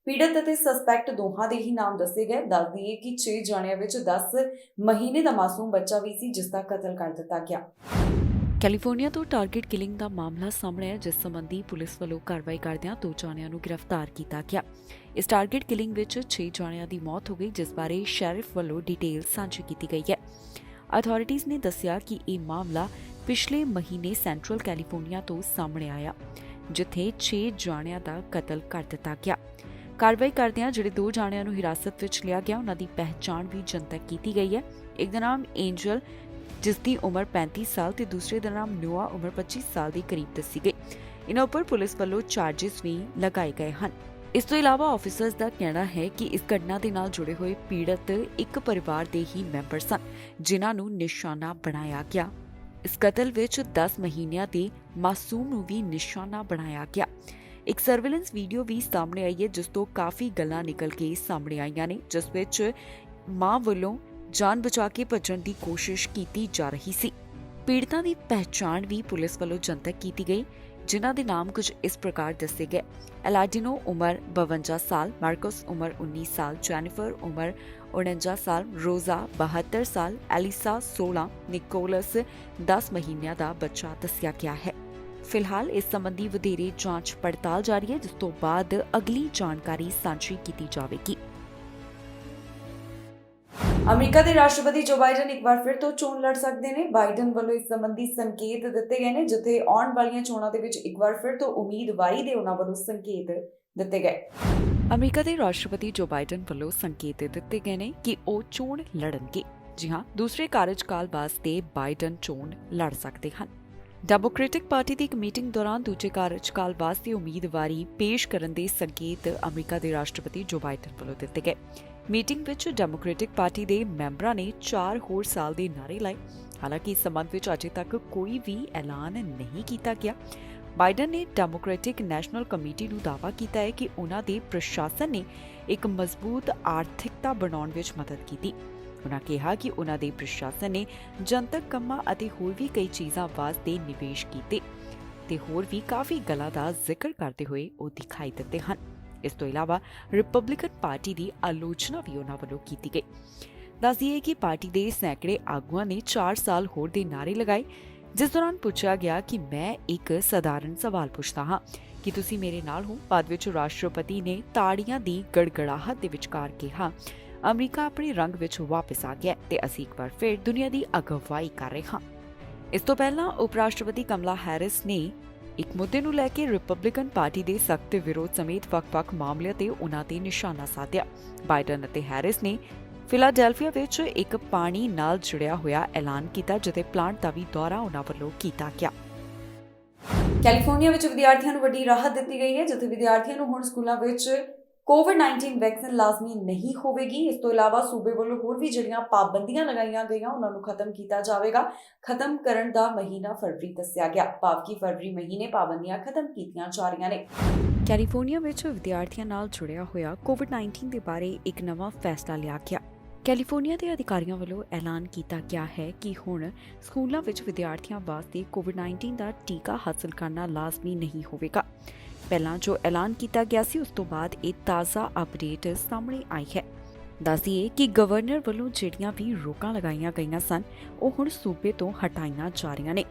ਪੀੜਤ ਅਤੇ ਸਸਪੈਕਟ ਦੋਹਾਂ ਦੇ ਹੀ ਨਾਮ ਦੱਸੇ ਗਏ। ਦੱਸ ਦਈਏ ਕਿ 6 ਜਾਣਿਆਂ ਵਿੱਚ 10 ਮਹੀਨੇ ਦਾ ਮਾਸੂਮ ਬੱਚਾ ਵੀ ਸੀ, ਜਿਸ ਦਾ ਕਤਲ ਕਰ ਦਿੱਤਾ ਗਿਆ। ਕੈਲੀਫੋਰਨੀਆ ਤੋਂ ਟਾਰਗੇਟ ਕਿਲਿੰਗ ਦਾ ਮਾਮਲਾ ਸਾਹਮਣੇ ਆਇਆ, ਜਿਸ ਸੰਬੰਧੀ ਪੁਲਿਸ ਵੱਲੋਂ ਕਾਰਵਾਈ ਕਰਦਿਆਂ 2 ਜਾਣਿਆਂ ਨੂੰ ਗ੍ਰਿਫਤਾਰ ਕੀਤਾ ਗਿਆ। ਇਸ ਟਾਰਗੇਟ ਕਿਲਿੰਗ ਵਿੱਚ 6 ਜਾਣਿਆਂ ਦੀ ਮੌਤ ਹੋ ਗਈ, ਜਿਸ ਬਾਰੇ ਸ਼ੈਰਿਫ ਵੱਲੋਂ ਡਿਟੇਲ ਸਾਂਝੀ ਕੀਤੀ ਗਈ ਹੈ। ਅਥਾਰਟੀਜ਼ ਨੇ ਦੱਸਿਆ ਕਿ ਇਹ ਮਾਮਲਾ ਪਿਛਲੇ ਮਹੀਨੇ ਸੈਂਟਰਲ ਕੈਲੀਫੋਰਨੀਆ ਤੋਂ ਸਾਹਮਣੇ ਆਇਆ, ਜਿੱਥੇ 6 ਜਾਣਿਆਂ ਦਾ ਕਤਲ ਕਰ ਦਿੱਤਾ ਗਿਆ। ਕਾਰਵਾਈ ਕਰਦਿਆਂ ਜਿਹੜੇ 2 ਜਾਣਿਆਂ ਨੂੰ ਹਿਰਾਸਤ ਵਿੱਚ ਲਿਆ ਗਿਆ, ਉਹਨਾਂ ਦੀ ਪਹਿਚਾਣ ਵੀ ਜਨਤਕ ਕੀਤੀ ਗਈ ਹੈ। ਇੱਕ ਦਾ ਨਾਮ ਐਂਜਲ, ਜਿਸ ਦੀ ਉਮਰ 35 ਸਾਲ ਤੇ ਦੂਸਰੇ ਦਾ ਨਾਮ ਨੋਆ, ਉਮਰ 25 ਸਾਲ ਦੇ ਕਰੀਬ ਦੱਸੀ ਗਈ। ਇਨ੍ਹਾਂ ਉੱਪਰ ਪੁਲਿਸ ਵੱਲੋਂ ਚਾਰਜਿਸ ਵੀ ਲਗਾਏ ਗਏ ਹਨ। ਇਸ ਤੋਂ ਇਲਾਵਾ ਆਫੀਸਰਸ ਦਾ ਕਹਿਣਾ ਹੈ ਕਿ ਇਸ ਘਟਨਾ ਦੇ ਨਾਲ ਜੁੜੇ ਹੋਏ ਪੀੜਤ ਇੱਕ ਪਰਿਵਾਰ ਦੇ ਹੀ ਮੈਂਬਰ ਸਨ, ਜਿਨ੍ਹਾਂ ਨੂੰ ਨਿਸ਼ਾਨਾ ਬਣਾਇਆ ਗਿਆ। ਇਸ ਕਤਲ ਵਿੱਚ 10 ਮਹੀਨਿਆਂ ਦੇ ਮਾਸੂਮ ਨੂੰ ਵੀ ਨਿਸ਼ਾਨਾ ਬਣਾਇਆ ਗਿਆ। ਇੱਕ ਸਰਵੇਲੈਂਸ ਵੀਡੀਓ ਵੀ ਸਾਹਮਣੇ ਆਈ ਹੈ ਜਿਸ ਤੋਂ ਕਾਫੀ ਗੱਲਾਂ ਨਿਕਲ ਕੇ ਸਾਹਮਣੇ ਆਈਆਂ ਨੇ, ਜਿਸ ਵਿੱਚ ਮਾਂ ਵੱਲੋਂ ਜਾਨ ਬਚਾ ਕੇ ਭੱਜਣ ਦੀ ਕੋਸ਼ਿਸ਼ ਕੀਤੀ ਜਾ ਰਹੀ ਸੀ। ਪੀੜਤਾਂ ਦੀ ਪਹਿਚਾਣ ਵੀ ਪੁਲਿਸ ਵੱਲੋਂ ਜਨਤਕ ਕੀਤੀ ਗਈ, ਜਿਨ੍ਹਾਂ ਦੇ ਨਾਮ ਕੁਝ ਇਸ ਪ੍ਰਕਾਰ ਦੱਸੇ ਗਏ। ਐਲਾਡੀਨੋ ਉਮਰ 52 ਸਾਲ, ਮਾਰਕਸ ਉਮਰ 19 ਸਾਲ, ਜੈਨੀਫਰ ਉਮਰ 49 ਸਾਲ, ਰੋਜ਼ਾ 72 ਸਾਲ, ਐਲਿਸਾ 16, ਨਿਕੋਲਸ 10 ਮਹੀਨਿਆਂ ਦਾ ਬੱਚਾ ਦੱਸਿਆ ਗਿਆ ਹੈ। ਫਿਲਹਾਲ ਇਸ ਸੰਬੰਧੀ ਵਧੇਰੇ ਜਾਂਚ ਪੜਤਾਲ ਜਾਰੀ ਹੈ, ਜਿਸ ਤੋਂ ਬਾਅਦ ਅਗਲੀ ਜਾਣਕਾਰੀ ਸਾਂਝੀ ਕੀਤੀ ਜਾਵੇਗੀ। ਅਮਰੀਕਾ ਦੇ ਰਾਸ਼ਟਰਪਤੀ ਜੋ ਬਾਈਡਨ ਇੱਕ ਵਾਰ ਫਿਰ ਤੋਂ ਚੋਣ ਲੜ ਸਕਦੇ ਨੇ। ਬਾਈਡਨ ਵੱਲੋਂ ਇਸ ਸੰਬੰਧੀ ਸੰਕੇਤ ਦਿੱਤੇ ਗਏ ਨੇ, ਜਿੱਥੇ ਆਉਣ ਵਾਲੀਆਂ ਚੋਣਾਂ ਦੇ ਵਿੱਚ ਇੱਕ ਵਾਰ ਫਿਰ ਤੋਂ ਉਮੀਦਵਾਰੀ ਦੇ ਉਹਨਾਂ ਵੱਲੋਂ ਸੰਕੇਤ ਦਿੱਤੇ ਗਏ। ਅਮਰੀਕਾ ਦੇ ਰਾਸ਼ਟਰਪਤੀ ਜੋ ਬਾਈਡਨ ਵੱਲੋਂ ਸੰਕੇਤ ਦਿੱਤੇ ਗਏ ਨੇ ਕਿ ਉਹ ਚੋਣ ਲੜਨਗੇ। ਜੀ ਹਾਂ, ਦੂਸਰੇ ਕਾਰਜਕਾਲ ਵਾਸਤੇ ਬਾਈਡਨ ਚੋਣ ਲੜ ਸਕਦੇ ਹਨ। ਡੈਮੋਕ੍ਰੈਟਿਕ ਪਾਰਟੀ ਦੀ ਇੱਕ ਮੀਟਿੰਗ ਦੌਰਾਨ ਦੂਜੇ ਕਾਰਜਕਾਲ ਵਾਸਤੇ ਉਮੀਦਵਾਰੀ ਪੇਸ਼ ਕਰਨ ਦੇ ਸੰਕੇਤ ਅਮਰੀਕਾ ਦੇ ਰਾਸ਼ਟਰਪਤੀ ਜੋ ਬਾਈਡਨ ਵੱਲੋਂ ਦਿੱਤੇ ਗਏ। ਮੀਟਿੰਗ ਵਿੱਚ ਡੈਮੋਕ੍ਰੈਟਿਕ ਪਾਰਟੀ ਦੇ ਮੈਂਬਰਾਂ ਨੇ 4 ਹੋਰ ਸਾਲ ਦੇ ਨਾਅਰੇ ਲਾਏ। ਹਾਲਾਂਕਿ ਇਸ ਸੰਬੰਧ ਵਿੱਚ ਅਜੇ ਤੱਕ ਕੋਈ ਵੀ ਐਲਾਨ ਨਹੀਂ ਕੀਤਾ ਗਿਆ। ਬਾਈਡਨ ਨੇ ਡੈਮੋਕ੍ਰੈਟਿਕ ਨੈਸ਼ਨਲ ਕਮੇਟੀ ਨੂੰ ਦਾਅਵਾ ਕੀਤਾ ਹੈ ਕਿ ਉਹਨਾਂ ਦੇ ਪ੍ਰਸ਼ਾਸਨ ਨੇ ਇੱਕ ਮਜ਼ਬੂਤ ਆਰਥਿਕਤਾ ਬਣਾਉਣ ਵਿੱਚ ਮਦਦ ਕੀਤੀ। ਉਨ੍ਹਾਂ ਕਿਹਾ ਕਿ ਉਨ੍ਹਾਂ ਦੇ ਪ੍ਰਸ਼ਾਸਨ ਨੇ ਜਨਤਕ ਕੰਮਾਂ ਅਤੇ ਹੋਰ ਵੀ ਕਈ ਚੀਜ਼ਾਂ ਵਾਸਤੇ ਨਿਵੇਸ਼ ਕੀਤੇ ਤੇ ਹੋਰ ਵੀ ਕਾਫੀ ਗੱਲਾਂ ਦਾ ਜ਼ਿਕਰ ਕਰਦੇ ਹੋਏ ਉਹ ਦਿਖਾਈ ਦਿੱਤੇ ਹਨ। ਇਸ ਤੋਂ ਇਲਾਵਾ ਰਿਪਬਲਿਕਨ ਪਾਰਟੀ ਦੀ ਆਲੋਚਨਾ ਵੀ ਉਹਨਾਂ ਵੱਲੋਂ ਕੀਤੀ ਗਈ। ਦੱਸ ਦਈਏ ਕਿ ਪਾਰਟੀ ਦੇ ਸੈਂਕੜੇ ਆਗੂਆਂ ਨੇ 4 ਸਾਲ ਹੋਰ ਦੇ ਨਾਅਰੇ ਲਗਾਏ, ਜਿਸ ਦੌਰਾਨ ਪੁੱਛਿਆ ਗਿਆ ਕਿ ਮੈਂ ਇੱਕ ਸਧਾਰਨ ਸਵਾਲ ਪੁੱਛਦਾ ਹਾਂ ਕਿ ਤੁਸੀਂ ਮੇਰੇ ਨਾਲ ਹੋ। ਬਾਅਦ ਵਿੱਚ ਰਾਸ਼ਟਰਪਤੀ ਨੇ ਤਾੜੀਆਂ ਦੀ ਗੜਗੜਾਹਟ ਦੇ ਵਿਚਕਾਰ ਕਿਹਾ, ਅਮਰੀਕਾ ਆਪਣੇ ਰੰਗ ਵਿੱਚ ਵਾਪਸ ਆ ਗਿਆ ਤੇ ਅਸੀਂ ਇੱਕ ਵਾਰ ਫਿਰ ਦੁਨੀਆ ਦੀ ਅਗਵਾਈ ਕਰ ਰਹੇ ਹਾਂ। ਇਸ ਤੋਂ ਪਹਿਲਾਂ ਉਪ ਰਾਸ਼ਟਰਪਤੀ ਕਮਲਾ ਹੈਰਿਸ ਨੇ ਇੱਕ ਮੁੱਦੇ ਨੂੰ ਲੈ ਕੇ ਰਿਪਬਲਿਕਨ ਪਾਰਟੀ ਦੇ ਸਖਤ ਵਿਰੋਧ ਸਮੇਤ ਵੱਖ-ਵੱਖ ਮਾਮਲਿਆਂ ਤੇ ਉਨ੍ਹਾਂ ਤੇ ਨਿਸ਼ਾਨਾ ਸਾਧਿਆ। ਬਾਈਡਨ ਅਤੇ ਹੈਰਿਸ ਨੇ ਫਿਲਾਡੈਲਫੀਆ ਵਿੱਚ ਇੱਕ ਪਾਣੀ ਨਾਲ ਜੁੜਿਆ ਹੋਇਆ ਐਲਾਨ ਕੀਤਾ, ਜਿੱਥੇ ਪਲਾਂਟ ਦਾ ਵੀ ਦੌਰਾ ਉਨ੍ਹਾਂ ਵੱਲੋਂ ਕੀਤਾ ਗਿਆ। ਕੈਲੀਫੋਰਨੀਆ ਵਿੱਚ ਵਿਦਿਆਰਥੀਆਂ ਨੂੰ ਵੱਡੀ ਰਾਹਤ ਦਿੱਤੀ ਗਈ ਹੈ, ਜਿੱਥੇ ਵਿਦਿਆਰਥੀਆਂ ਨੂੰ ਹੁਣ ਸਕੂਲਾਂ ਵਿੱਚ ਕੋਵਿਡ-19 ਵੈਕਸੀਨ ਲਾਜ਼ਮੀ ਨਹੀਂ ਹੋਵੇਗੀ। ਇਸ ਤੋਂ ਇਲਾਵਾ ਸੂਬੇ ਵੱਲੋਂ ਹੋਰ ਵੀ ਜਿਹੜੀਆਂ ਪਾਬੰਦੀਆਂ ਲਗਾਈਆਂ ਗਈਆਂ ਉਹਨਾਂ ਨੂੰ ਖਤਮ ਕੀਤਾ ਜਾਵੇਗਾ। ਖਤਮ ਕਰਨ ਦਾ ਮਹੀਨਾ ਫਰਵਰੀ ਦੱਸਿਆ ਗਿਆ, ਭਾਵ ਕਿ ਫਰਵਰੀ ਮਹੀਨੇ ਪਾਬੰਦੀਆਂ ਖਤਮ ਕੀਤੀਆਂ ਜਾ ਰਹੀਆਂ ਨੇ। ਕੈਲੀਫੋਰਨੀਆ ਵਿੱਚ ਵਿਦਿਆਰਥੀਆਂ ਨਾਲ ਜੁੜਿਆ ਹੋਇਆ ਕੋਵਿਡ-19 ਦੇ ਬਾਰੇ ਇੱਕ ਨਵਾਂ ਫੈਸਲਾ ਲਿਆ ਗਿਆ। ਕੈਲੀਫੋਰਨੀਆ ਦੇ ਅਧਿਕਾਰੀਆਂ ਵੱਲੋਂ ਐਲਾਨ ਕੀਤਾ ਗਿਆ ਹੈ ਕਿ ਹੁਣ ਸਕੂਲਾਂ ਵਿੱਚ ਵਿਦਿਆਰਥੀਆਂ ਵਾਸਤੇ ਕੋਵਿਡ-19 ਦਾ ਟੀਕਾ ਹਾਸਲ ਕਰਨਾ ਲਾਜ਼ਮੀ ਨਹੀਂ ਹੋਵੇਗਾ। ਪਹਿਲਾਂ ਜੋ ਐਲਾਨ ਕੀਤਾ ਗਿਆ ਸੀ, ਉਸ ਤੋਂ ਬਾਅਦ ਇਹ ਤਾਜ਼ਾ ਅਪਡੇਟ ਸਾਹਮਣੇ ਆਈ ਹੈ। ਦੱਸੀਏ ਕਿ ਗਵਰਨਰ ਵੱਲੋਂ ਜਿਹੜੀਆਂ ਵੀ ਰੋਕਾਂ ਲਗਾਈਆਂ ਗਈਆਂ ਸਨ, ਉਹ ਹੁਣ ਸੂਬੇ ਤੋਂ ਹਟਾਈਆਂ ਜਾ ਰਹੀਆਂ ਨੇ।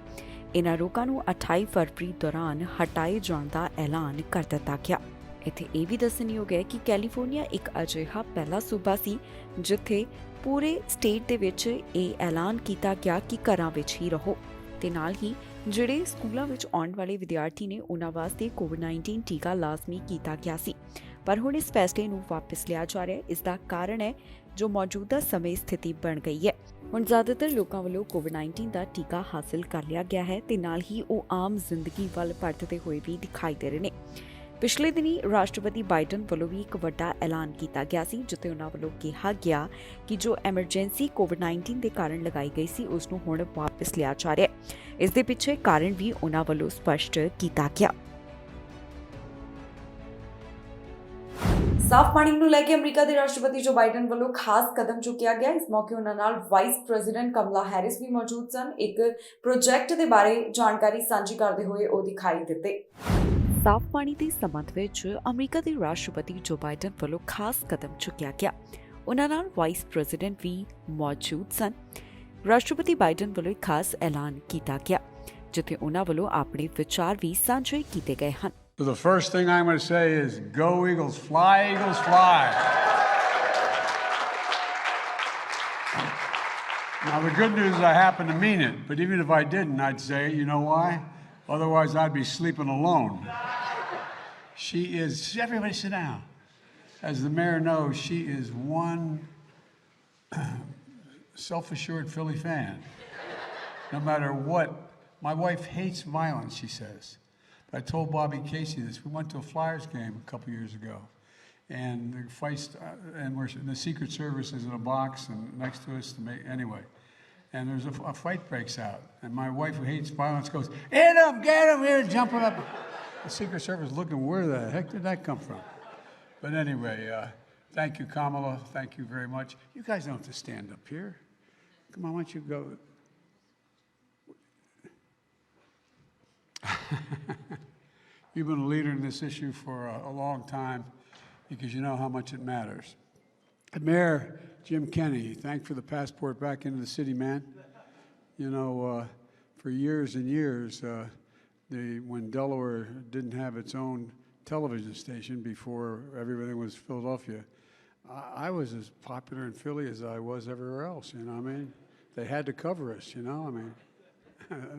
ਇਹਨਾਂ ਰੋਕਾਂ ਨੂੰ 28 ਫਰਵਰੀ ਦੌਰਾਨ ਹਟਾਏ ਜਾਣ ਦਾ ਐਲਾਨ ਕਰ ਦਿੱਤਾ ਗਿਆ। ਇੱਥੇ ਇਹ ਵੀ ਦੱਸਣਯੋਗ ਹੈ ਕਿ ਕੈਲੀਫੋਰਨੀਆ ਇੱਕ ਅਜਿਹਾ ਪਹਿਲਾ ਸੂਬਾ ਸੀ ਜਿੱਥੇ ਪੂਰੇ ਸਟੇਟ ਦੇ ਵਿੱਚ ਇਹ ਐਲਾਨ ਕੀਤਾ ਗਿਆ ਕਿ ਘਰਾਂ ਵਿੱਚ ਹੀ ਰਹੋ ਤੇ ਨਾਲ ਹੀ ਜਿਹੜੇ ਸਕੂਲਾਂ ਵਿੱਚ ਆਉਣ ਵਾਲੇ ਵਿਦਿਆਰਥੀ ਨੇ ਉਹਨਾਂ ਵਾਸਤੇ ਕੋਵਿਡ-19 ਟੀਕਾ ਲਾਜ਼ਮੀ ਕੀਤਾ ਗਿਆ ਸੀ। ਪਰ ਹੁਣ ਇਸ ਫੈਸਲੇ ਨੂੰ ਵਾਪਸ ਲਿਆ ਜਾ ਰਿਹਾ ਹੈ। ਇਸ ਦਾ ਕਾਰਨ ਹੈ ਜੋ ਮੌਜੂਦਾ ਸਮੇਂ ਸਥਿਤੀ ਬਣ ਗਈ ਹੈ। ਹੁਣ ਜ਼ਿਆਦਾਤਰ ਲੋਕਾਂ ਵੱਲੋਂ ਕੋਵਿਡ-19 ਦਾ ਟੀਕਾ ਹਾਸਲ ਕਰ ਲਿਆ ਗਿਆ ਹੈ ਤੇ ਨਾਲ ਹੀ ਉਹ ਆਮ ਜ਼ਿੰਦਗੀ ਵੱਲ ਪਰਤਦੇ ਹੋਏ ਵੀ ਦਿਖਾਈ ਦੇ ਰਹੇ ਨੇ। ਪਿਛਲੇ ਦਿਨੀ ਰਾਸ਼ਟਰਪਤੀ ਬਾਈਡਨ ਵੱਲੋਂ ਵੀ ਇੱਕ ਵੱਡਾ ਐਲਾਨ ਕੀਤਾ ਗਿਆ ਸੀ, ਜਿੱਥੇ ਉਹਨਾਂ ਵੱਲੋਂ ਕਿਹਾ ਗਿਆ ਕਿ ਜੋ ਐਮਰਜੈਂਸੀ ਕੋਵਿਡ-19 ਦੇ ਕਾਰਨ ਲਗਾਈ ਗਈ ਸੀ, ਉਸ ਨੂੰ ਹੁਣ ਵਾਪਸ ਲਿਆ ਜਾ ਰਿਹਾ ਹੈ। ਇਸ ਦੇ ਪਿੱਛੇ ਕਾਰਨ ਵੀ ਉਹਨਾਂ ਵੱਲੋਂ ਸਪਸ਼ਟ ਕੀਤਾ ਗਿਆ। ਸਾਫ਼ ਪਾਣੀ ਨੂੰ ਲੈ ਕੇ ਅਮਰੀਕਾ ਦੇ ਰਾਸ਼ਟਰਪਤੀ ਜੋ ਬਾਈਡਨ ਵੱਲੋਂ ਖਾਸ ਕਦਮ ਚੁੱਕਿਆ ਗਿਆ। ਇਸ ਮੌਕੇ ਉਹਨਾਂ ਨਾਲ ਵਾਈਸ ਪ੍ਰੈਜ਼ੀਡੈਂਟ ਕਮਲਾ ਹੈਰਿਸ ਵੀ ਮੌਜੂਦ ਸਨ। ਇੱਕ ਪ੍ਰੋਜੈਕਟ ਦੇ ਬਾਰੇ ਜਾਣਕਾਰੀ ਸਾਂਝੀ ਕਰਦੇ ਹੋਏ ਉਹ ਦਿਖਾਈ ਦਿੱਤੇ। ਸਾਫ਼ ਪਾਣੀ ਦੇ ਸੰਬੰਧ ਵਿੱਚ ਅਮਰੀਕਾ ਦੇ ਰਾਸ਼ਟਰਪਤੀ ਜੋ ਬਾਈਡਨ ਵੱਲੋਂ ਖਾਸ ਕਦਮ ਚੁੱਕਿਆ ਗਿਆ। ਉਹਨਾਂ ਨਾਲ ਵਾਈਸ ਪ੍ਰੈਜ਼ੀਡੈਂਟ ਵੀ ਮੌਜੂਦ ਸਨ। ਰਾਸ਼ਟਰਪਤੀ ਬਾਈਡਨ ਵੱਲੋਂ ਇੱਕ ਖਾਸ ਐਲਾਨ ਕੀਤਾ ਗਿਆ, ਜਿੱਥੇ ਉਹਨਾਂ ਵੱਲੋਂ ਆਪਣੇ ਵਿਚਾਰ ਵੀ ਸਾਂਝੇ ਕੀਤੇ ਗਏ ਹਨ। So the first thing I'm going to say is, go Eagles, fly, Eagles, fly. Now, the good news is I happen to mean it, but even if I didn't, I'd say it. You know why? Otherwise, I'd be sleeping alone. She is, everybody sit down. As the mayor knows, she is one self-assured Philly fan. No matter what. My wife hates violence, she says. I told Bobby Casey this. We went to a Flyers game a couple years ago, and the fights, and the Secret Service is in a box and next to us. Anyway, and there's a fight breaks out, and my wife, who hates violence, goes, "Hit him, get him!" Here, jumping up. The Secret Service looking, where the heck did that come from? But anyway, thank you, Kamala. Thank you very much. You guys don't have to stand up here. Come on, why don't you go? You've been a leader in this issue for a long time because you know how much it matters. Mayor Jim Kenney, thank for the passport back into the city, man. You know, for years and years, when Delaware didn't have its own television station before everything was Philadelphia, I was as popular in Philly as I was everywhere else, you know what I mean? They had to cover us, you know, I mean,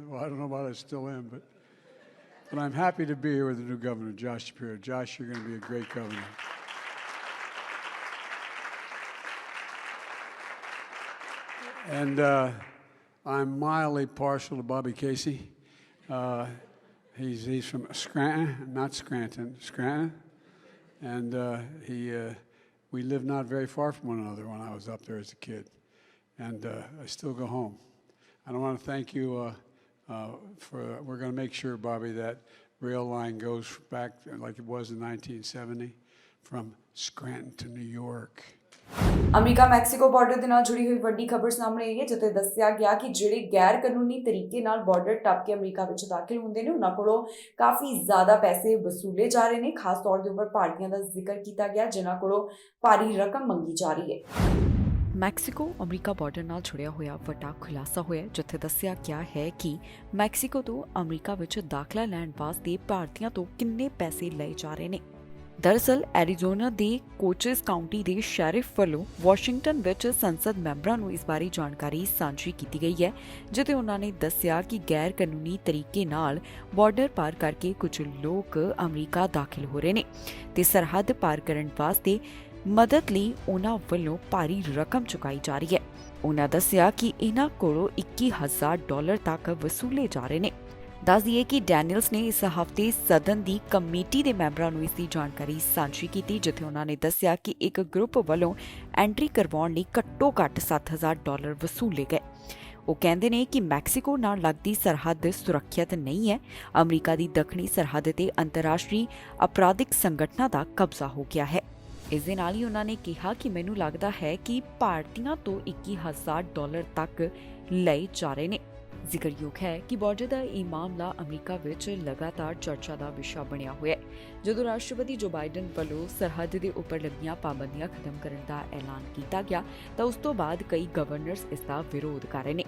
well, I don't know about I still am, but I'm happy to be here with the new governor, Josh Shapiro. Josh, you're going to be a great governor. And I'm mildly partial to Bobby Casey. He's from Scranton, not Scranton, Scranton. And we lived not very far from one another when I was up there as a kid. And I still go home. And I want to thank you we're going to make sure, Bobby, that rail line goes back like it was in 1970 from Scranton to New York. America Mexico border ਦੇ ਨਾਲ ਜੁੜੀ ਹੋਈ ਵੱਡੀ ਖਬਰ ਸਾਹਮਣੇ ਆਈ ਹੈ, ਜਿੱਥੇ ਦੱਸਿਆ ਗਿਆ ਕਿ ਜਿਹੜੇ ਗੈਰ ਕਾਨੂੰਨੀ ਤਰੀਕੇ ਨਾਲ ਬਾਰਡਰ ਟੱਪ ਕੇ ਅਮਰੀਕਾ ਵਿੱਚ ਦਾਖਲ ਹੁੰਦੇ ਨੇ ਉਹਨਾਂ ਕੋਲੋਂ ਕਾਫੀ ਜ਼ਿਆਦਾ ਪੈਸੇ ਵਸੂਲੇ ਜਾ ਰਹੇ ਨੇ। ਖਾਸ ਤੌਰ ਦੇ ਉੱਪਰ ਭਾਰਤੀਆਂ ਦਾ ਜ਼ਿਕਰ ਕੀਤਾ ਗਿਆ ਜਿਨ੍ਹਾਂ ਕੋਲੋਂ ਭਾਰੀ ਰਕਮ ਮੰਗੀ ਜਾ ਰਹੀ ਹੈ। ਮੈਕਸੀਕੋ ਅਮਰੀਕਾ ਬਾਰਡਰ ਨਾਲ ਜੁੜਿਆ ਹੋਇਆ ਵੱਡਾ ਖੁਲਾਸਾ ਹੋਇਆ, ਜਿੱਥੇ ਦੱਸਿਆ ਗਿਆ ਹੈ ਕਿ ਮੈਕਸੀਕੋ ਤੋਂ ਅਮਰੀਕਾ ਵਿੱਚ ਦਾਖਲਾ ਲੈਣ ਵਾਸਤੇ ਭਾਰਤੀਆਂ ਤੋਂ ਕਿੰਨੇ ਪੈਸੇ ਲਏ ਜਾ ਰਹੇ ਨੇ। ਦਰਅਸਲ ਐਰੀਜ਼ੋਨਾ ਦੇ ਕੋਚਸ ਕਾਉਂਟੀ ਦੇ ਸ਼ੈਰਿਫ ਵੱਲੋਂ ਵਾਸ਼ਿੰਗਟਨ ਵਿੱਚ ਸੰਸਦ ਮੈਂਬਰਾਂ ਨੂੰ ਇਸ ਬਾਰੇ ਜਾਣਕਾਰੀ ਸਾਂਝੀ ਕੀਤੀ ਗਈ ਹੈ, ਜਿੱਥੇ ਉਹਨਾਂ ਨੇ ਦੱਸਿਆ ਕਿ ਗੈਰ ਕਾਨੂੰਨੀ ਤਰੀਕੇ ਨਾਲ ਬਾਰਡਰ ਪਾਰ ਕਰਕੇ ਕੁਝ ਲੋਕ ਅਮਰੀਕਾ ਦਾਖਲ ਹੋ ਰਹੇ ਨੇ ਤੇ ਸਰਹੱਦ ਪਾਰ ਕਰਨ ਵਾਸਤੇ ਮਦਦ ਲਈ ਉਹਨਾਂ ਵੱਲੋਂ ਭਾਰੀ ਰਕਮ ਚੁਕਾਈ ਜਾ ਰਹੀ ਹੈ। ਉਹਨਾਂ ਦੱਸਿਆ ਕਿ ਇਹਨਾਂ ਕੋਲੋਂ $21,000 ਤੱਕ ਵਸੂਲੇ ਜਾ ਰਹੇ ਨੇ। ਦੱਸ ਦਈਏ ਕਿ ਡੈਨੀਅਲਸ ਨੇ ਇਸ ਹਫ਼ਤੇ ਸਦਨ ਦੀ ਕਮੇਟੀ ਦੇ ਮੈਂਬਰਾਂ ਨੂੰ ਇਸ ਦੀ ਜਾਣਕਾਰੀ ਸਾਂਝੀ ਕੀਤੀ, ਜਿੱਥੇ ਉਹਨਾਂ ਨੇ ਦੱਸਿਆ ਕਿ ਇੱਕ ਗਰੁੱਪ ਵੱਲੋਂ ਐਂਟਰੀ ਕਰਵਾਉਣ ਲਈ ਘੱਟੋ-ਘੱਟ $7,000 ਵਸੂਲੇ ਗਏ। ਉਹ ਕਹਿੰਦੇ ਨੇ ਕਿ ਮੈਕਸੀਕੋ ਨਾਲ ਲੱਗਦੀ ਸਰਹੱਦ ਸੁਰੱਖਿਅਤ ਨਹੀਂ ਹੈ। ਅਮਰੀਕਾ ਦੀ ਦੱਖਣੀ ਸਰਹੱਦ ਤੇ ਅੰਤਰਰਾਸ਼ਟਰੀ ਅਪਰਾਧਿਕ ਸੰਗਠਨਾਂ ਦਾ ਕਬਜ਼ਾ ਹੋ ਗਿਆ ਹੈ। ਇਸ ਦੇ ਨਾਲ ਹੀ ਉਹਨਾਂ ਨੇ ਕਿਹਾ ਕਿ ਮੈਨੂੰ ਲੱਗਦਾ ਹੈ ਕਿ ਭਾਰਤੀਆਂ ਤੋਂ $21,000 ਤੱਕ ਲਏ ਜਾ ਰਹੇ ਨੇ। ਜ਼ਿਕਰਯੋਗ ਹੈ ਕਿ ਬਾਰਡਰ ਦਾ ਇਹ ਮਾਮਲਾ ਅਮਰੀਕਾ ਵਿੱਚ ਲਗਾਤਾਰ ਚਰਚਾ ਦਾ ਵਿਸ਼ਾ ਬਣਿਆ ਹੋਇਆ ਹੈ। ਜਦੋਂ ਰਾਸ਼ਟਰਪਤੀ ਜੋ ਬਾਈਡਨ ਵੱਲੋਂ ਸਰਹੱਦ ਦੇ ਉੱਪਰ ਲੱਗੀਆਂ ਪਾਬੰਦੀਆਂ ਖਤਮ ਕਰਨ ਦਾ ਐਲਾਨ ਕੀਤਾ ਗਿਆ ਤਾਂ ਉਸ ਤੋਂ ਬਾਅਦ ਕਈ ਗਵਰਨਰਸ ਇਸ ਦਾ ਵਿਰੋਧ ਕਰ ਰਹੇ ਨੇ।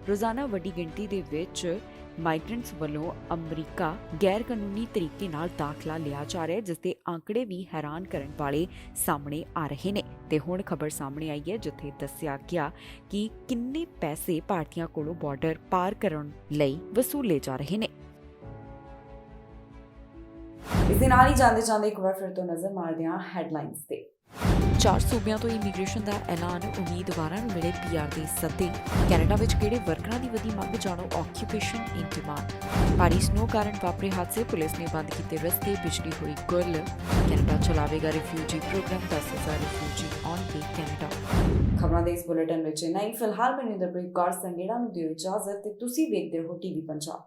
ਰੋਜ਼ਾਨਾ ਵੱਡੀ ਗਿਣਤੀ ਦੇ ਵਿੱਚ ਮਾਈਗ੍ਰੈਂਟਸ ਵੱਲੋਂ ਅਮਰੀਕਾ ਗੈਰ ਕਾਨੂੰਨੀ ਤਰੀਕੇ ਨਾਲ ਦਾਖਲਾ ਲਿਆ ਜਾ ਰਿਹਾ ਹੈ, ਜਿਸ ਦੇ ਆંકੜੇ ਵੀ ਹੈਰਾਨ ਕਰਨ ਵਾਲੇ ਸਾਹਮਣੇ ਆ ਰਹੇ ਨੇ। ਤੇ ਹੁਣ ਖਬਰ ਸਾਹਮਣੇ ਆਈ ਹੈ, ਜਿੱਥੇ ਦੱਸਿਆ ਗਿਆ ਕਿ ਕਿੰਨੇ ਪੈਸੇ ਭਾਰਤੀਆਂ ਕੋਲੋਂ ਬਾਰਡਰ ਪਾਰ ਕਰਨ ਲਈ ਵਸੂਲੇ ਜਾ ਰਹੇ ਨੇ। ਇਸ ਦੇ ਨਾਲ ਹੀ ਜਾਂਦੇ ਇੱਕ ਵਾਰ ਫਿਰ ਤੋਂ ਨਜ਼ਰ ਮਾਰਦੇ ਹਾਂ ਹੈਡਲਾਈਨਸ ਤੇ। 4 ਸੂਬਿਆਂ ਤੋਂ ਇਮੀਗ੍ਰੇਸ਼ਨ ਦਾ ਐਲਾਨ, ਉਮੀਦਵਾਰਾਂ ਨੂੰ ਮਿਲੇ PR ਦੇ ਸੱਦੇ। ਕੈਨੇਡਾ ਵਿੱਚ ਕਿਹੜੇ ਵਰਕਰਾਂ ਦੀ ਵਧੀ ਮੰਗ, ਜਾਣੋ ਆਕਿਊਪੇਸ਼ਨ ਇਨ ਡਿਮਾਂਡ। ਭਾਰੀ ਸਨੋ ਕਾਰਨ ਵਾਪਰੇ ਹਾਦਸੇ, ਪੁਲਿਸ ਨੇ ਬੰਦ ਕੀਤੇ ਰਸਤੇ, ਬਿਜਲੀ ਹੋਈ ਗੁੱਲ। ਕੈਨੇਡਾ ਚਲਾਵੇਗਾ ਰਿਫਿਊਜੀ ਪ੍ਰੋਗਰਾਮ, 10,000 ਰਿਫਿਊਜੀ ਆਉਣਗੇ ਕੈਨੇਡਾ। ਖਬਰਾਂ ਦੇ ਇਸ ਬੁਲੇਟਿਨ ਵਿੱਚ ਇੰਨਾ ਹੀ। ਫਿਲਹਾਲ ਮੈਨੂੰ ਇੰਦਰਪ੍ਰੀਤ ਕੌਰ ਸੰਗੇੜਾ ਨੂੰ ਦਿਓ ਇਜਾਜ਼ਤ ਤੇ ਤੁਸੀਂ ਵੇਖਦੇ ਰਹੋ TV ਪੰਜਾਬ।